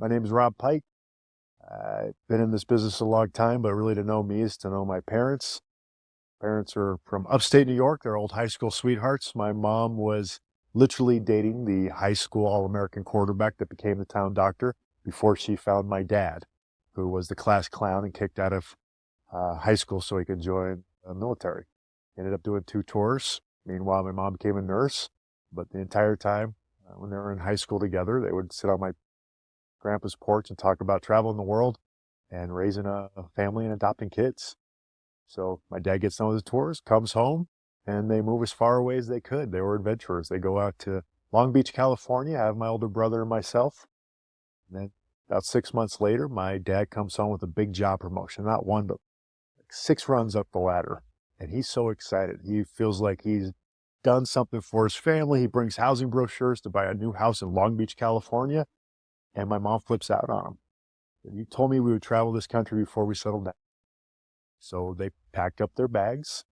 My name is Rob Pike. I've been in this business a long time, but really to know me is to know my parents. Parents are from upstate New York. They're old high school sweethearts. My mom was literally dating the high school All-American quarterback that became the town doctor before she found my dad, who was the class clown and kicked out of high school so he could join the military. Ended up doing 2 tours. Meanwhile, my mom became a nurse, but the entire time when they were in high school together, they would sit on my grandpa's porch and talk about traveling the world and raising a family and adopting kids. So my dad gets done with the tours, comes home, and they move as far away as they could. They were adventurers. They go out to Long Beach, California. I have my older brother and myself. And then about 6 months later, my dad comes home with a big job promotion, not one, but like 6 runs up the ladder. And he's so excited. He feels like he's done something for his family. He brings housing brochures to buy a new house in Long Beach, California. And my mom flips out on him. You told me we would travel this country before we settled down. So they packed up their bags.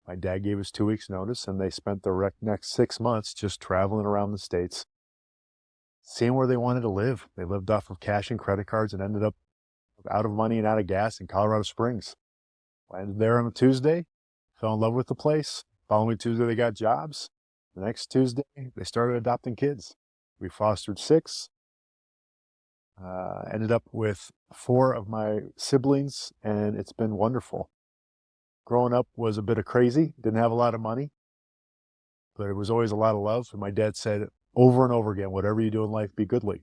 My dad gave us 2 weeks notice, and they spent the next 6 months just traveling around the States, seeing where they wanted to live. They lived off of cash and credit cards and ended up out of money and out of gas in Colorado Springs. Landed there on a Tuesday, fell in love with the place. Following Tuesday, they got jobs. The next Tuesday, they started adopting kids. We fostered 6. Ended up with 4 of my siblings, and it's been wonderful. Growing up was a bit of crazy, didn't have a lot of money, but it was always a lot of love. And my dad said over and over again, whatever you do in life, be goodly.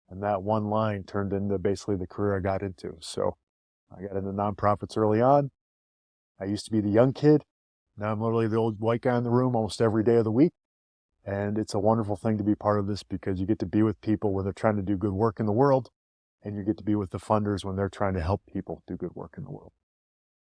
And that one line turned into basically the career I got into. So I got into nonprofits early on. I used to be the young kid. Now I'm literally the old white guy in the room almost every day of the week. And it's a wonderful thing to be part of this because you get to be with people when they're trying to do good work in the world, and you get to be with the funders when they're trying to help people do good work in the world.